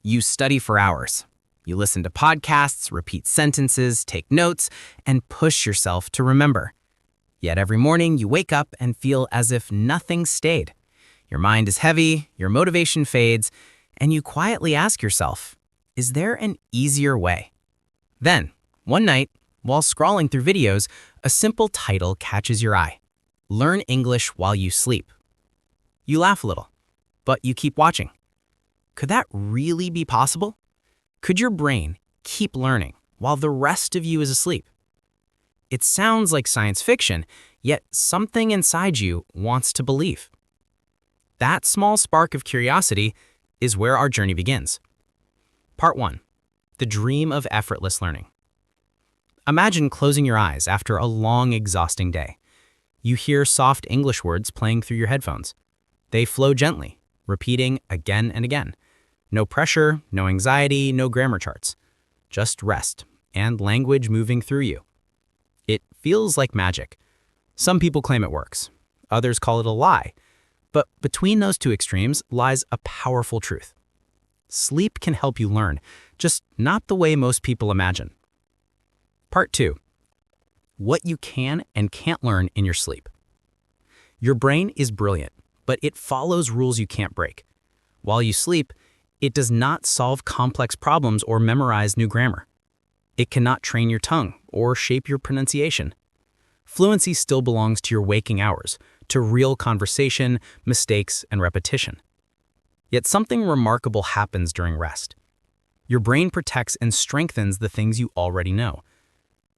You study for hours. You listen to podcasts, repeat sentences, take notes, and push yourself to remember. Yet every morning you wake up and feel as if nothing stayed. Your mind is heavy, your motivation fades, and you quietly ask yourself, is there an easier way? Then, one night, while scrolling through videos, a simple title catches your eye. Learn English while you sleep. You laugh a little, but you keep watching. Could that really be possible? Could your brain keep learning while the rest of you is asleep? It sounds like science fiction, yet something inside you wants to believe. That small spark of curiosity is where our journey begins. Part 1. The dream of effortless learning. Imagine closing your eyes after a long, exhausting day. You hear soft English words playing through your headphones. They flow gently, repeating again and again. No pressure, no anxiety, no grammar charts. Just rest and language moving through you. It feels like magic. Some people claim it works. Others call it a lie. But between those two extremes lies a powerful truth. Sleep can help you learn, just not the way most people imagine. Part 2. What you can and can't learn in your sleep. Your brain is brilliant, but it follows rules you can't break. While you sleep, it does not solve complex problems or memorize new grammar. It cannot train your tongue or shape your pronunciation. Fluency still belongs to your waking hours, to real conversation, mistakes, and repetition. Yet something remarkable happens during rest. Your brain protects and strengthens the things you already know.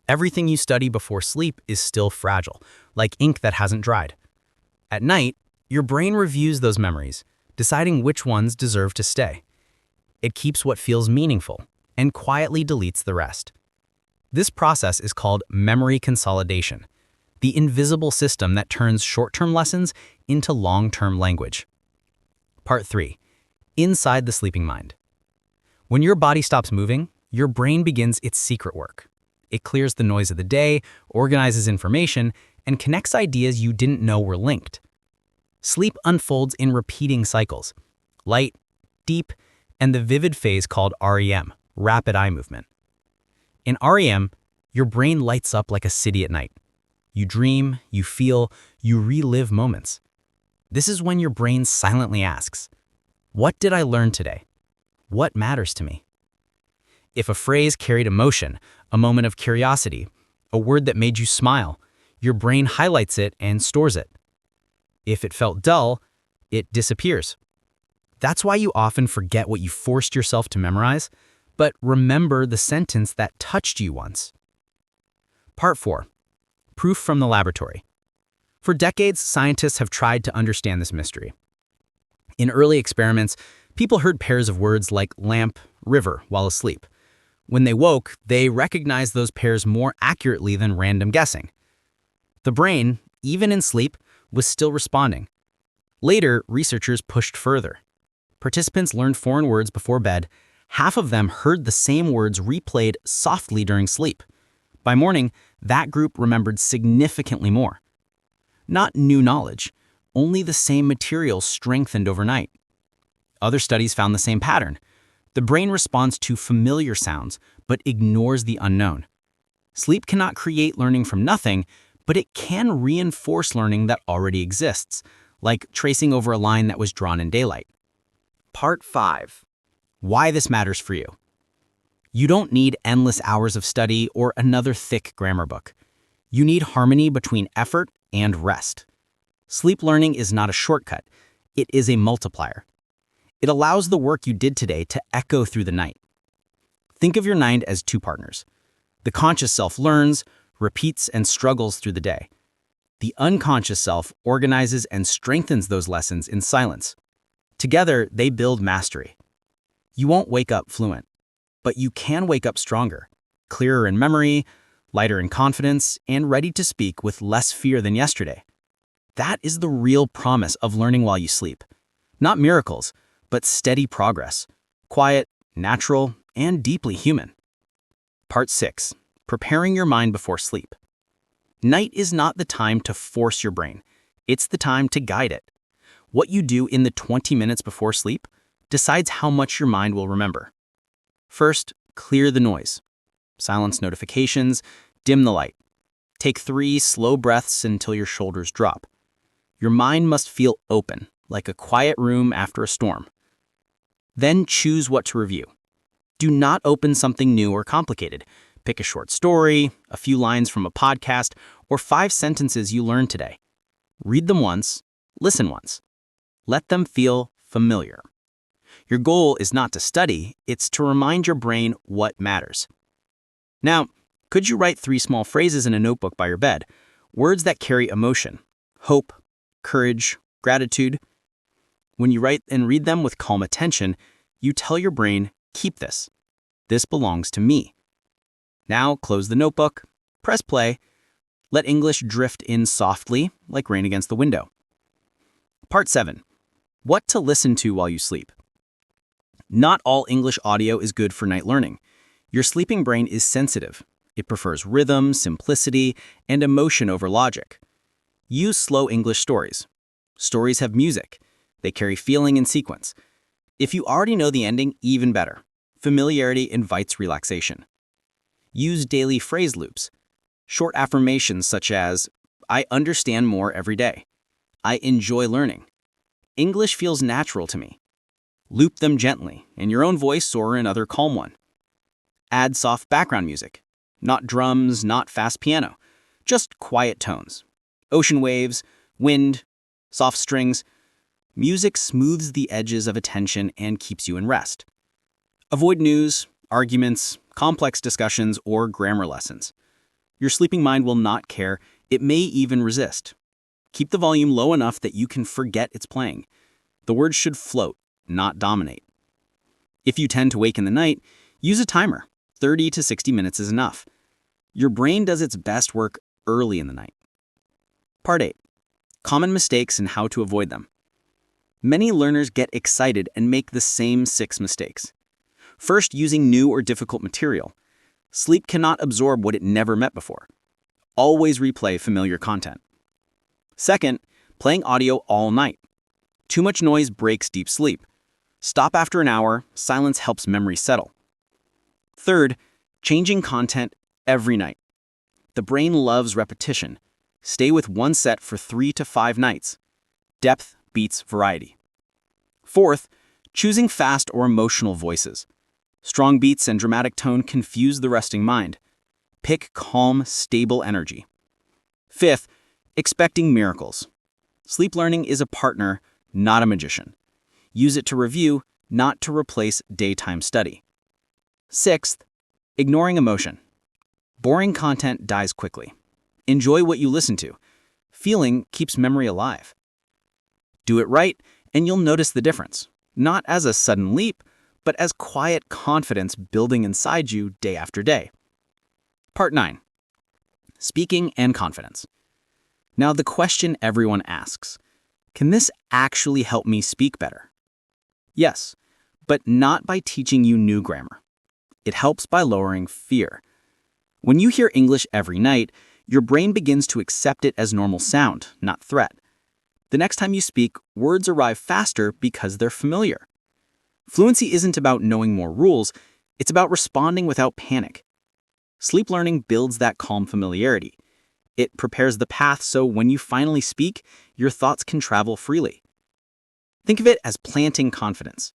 Everything you study before sleep is still fragile, like ink that hasn't dried. At night, your brain reviews those memories, deciding which ones deserve to stay. It keeps what feels meaningful and quietly deletes the rest. This process is called memory consolidation, the invisible system that turns short-term lessons into long-term language. Part 3. Inside the sleeping mind. When your body stops moving, your brain begins its secret work. It clears the noise of the day, organizes information, and connects ideas you didn't know were linked. Sleep unfolds in repeating cycles: light, deep, and the vivid phase called REM, rapid eye movement. In REM, your brain lights up like a city at night. You dream, you feel, you relive moments. This is when your brain silently asks, what did I learn today? What matters to me? If a phrase carried emotion, a moment of curiosity, a word that made you smile, your brain highlights it and stores it. If it felt dull, it disappears. That's why you often forget what you forced yourself to memorize, but remember the sentence that touched you once. Part 4. Proof from the laboratory. For decades, scientists have tried to understand this mystery. In early experiments, people heard pairs of words like lamp, river while asleep. When they woke, they recognized those pairs more accurately than random guessing. The brain, even in sleep, was still responding. Later, researchers pushed further. Participants learned foreign words before bed. Half of them heard the same words replayed softly during sleep. By morning, that group remembered significantly more. Not new knowledge, only the same material strengthened overnight. Other studies found the same pattern. The brain responds to familiar sounds, but ignores the unknown. Sleep cannot create learning from nothing, but it can reinforce learning that already exists, like tracing over a line that was drawn in daylight. Part 5. Why this matters for you. You don't need endless hours of study or another thick grammar book. You need harmony between effort and rest. Sleep learning is not a shortcut. It is a multiplier. It allows the work you did today to echo through the night. Think of your mind as two partners. The conscious self learns, repeats, and struggles through the day. The unconscious self organizes and strengthens those lessons in silence. Together, they build mastery. You won't wake up fluent, but you can wake up stronger, clearer in memory, lighter in confidence, and ready to speak with less fear than yesterday. That is the real promise of learning while you sleep. Not miracles, but steady progress. Quiet, natural, and deeply human. Part 6. Preparing your mind before sleep. Night is not the time to force your brain. It's the time to guide it. What you do in the 20 minutes before sleep, decides how much your mind will remember. First, clear the noise. Silence notifications, dim the light. Take 3 slow breaths until your shoulders drop. Your mind must feel open, like a quiet room after a storm. Then choose what to review. Do not open something new or complicated. Pick a short story, a few lines from a podcast, or 5 sentences you learned today. Read them once, listen once. Let them feel familiar. Your goal is not to study, it's to remind your brain what matters. Now, could you write 3 small phrases in a notebook by your bed? Words that carry emotion, hope, courage, gratitude. When you write and read them with calm attention, you tell your brain, keep this. This belongs to me. Now close the notebook, press play, let English drift in softly like rain against the window. Part 7. What to listen to while you sleep. Not all English audio is good for night learning. Your sleeping brain is sensitive. It prefers rhythm, simplicity, and emotion over logic. Use slow English stories. Stories have music. They carry feeling and sequence. If you already know the ending, even better. Familiarity invites relaxation. Use daily phrase loops. Short affirmations such as, I understand more every day. I enjoy learning. English feels natural to me. Loop them gently, in your own voice or another calm one. Add soft background music. Not drums, not fast piano. Just quiet tones. Ocean waves, wind, soft strings. Music smooths the edges of attention and keeps you in rest. Avoid news, arguments, complex discussions, or grammar lessons. Your sleeping mind will not care. It may even resist. Keep the volume low enough that you can forget it's playing. The words should float, not dominate. If you tend to wake in the night, use a timer. 30 to 60 minutes is enough. Your brain does its best work early in the night. Part 8. Common mistakes and how to avoid them. Many learners get excited and make the same 6 mistakes. First, using new or difficult material. Sleep cannot absorb what it never met before. Always replay familiar content. Second, playing audio all night. Too much noise breaks deep sleep. Stop after an hour, silence helps memory settle. Third, changing content every night. The brain loves repetition. Stay with one set for 3 to 5 nights. Depth beats variety. Fourth, choosing fast or emotional voices. Strong beats and dramatic tone confuse the resting mind. Pick calm, stable energy. Fifth, expecting miracles. Sleep learning is a partner, not a magician. Use it to review, not to replace daytime study. Sixth, ignoring emotion. Boring content dies quickly. Enjoy what you listen to. Feeling keeps memory alive. Do it right, and you'll notice the difference. Not as a sudden leap, but as quiet confidence building inside you day after day. Part 9. Speaking and confidence. Now the question everyone asks, can this actually help me speak better? Yes, but not by teaching you new grammar. It helps by lowering fear. When you hear English every night, your brain begins to accept it as normal sound, not threat. The next time you speak, words arrive faster because they're familiar. Fluency isn't about knowing more rules, it's about responding without panic. Sleep learning builds that calm familiarity. It prepares the path so when you finally speak, your thoughts can travel freely. Think of it as planting confidence.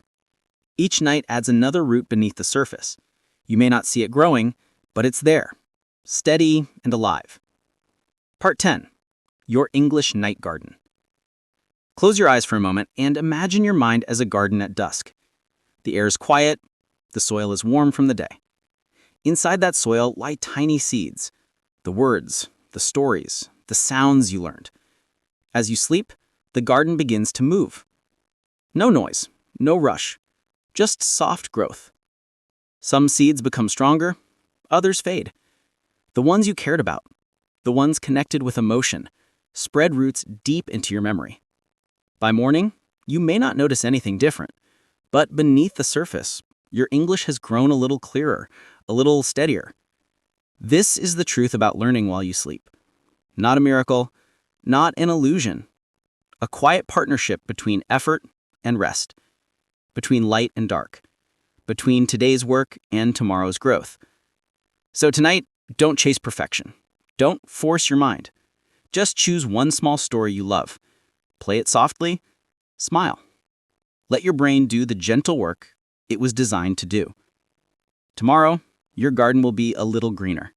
Each night adds another root beneath the surface. You may not see it growing, but it's there, steady and alive. Part 10. Your English Night Garden. Close your eyes for a moment and imagine your mind as a garden at dusk. The air is quiet, the soil is warm from the day. Inside that soil lie tiny seeds, the words, the stories, the sounds you learned. As you sleep, the garden begins to move. No noise, no rush, just soft growth. Some seeds become stronger, others fade. The ones you cared about, the ones connected with emotion, spread roots deep into your memory. By morning, you may not notice anything different, but beneath the surface, your English has grown a little clearer, a little steadier. This is the truth about learning while you sleep. Not a miracle, not an illusion. A quiet partnership between effort and rest. between light and dark, between today's work and tomorrow's growth. So tonight, don't chase perfection. Don't force your mind. Just choose one small story you love. Play it softly. Smile. Let your brain do the gentle work it was designed to do. Tomorrow, your garden will be a little greener.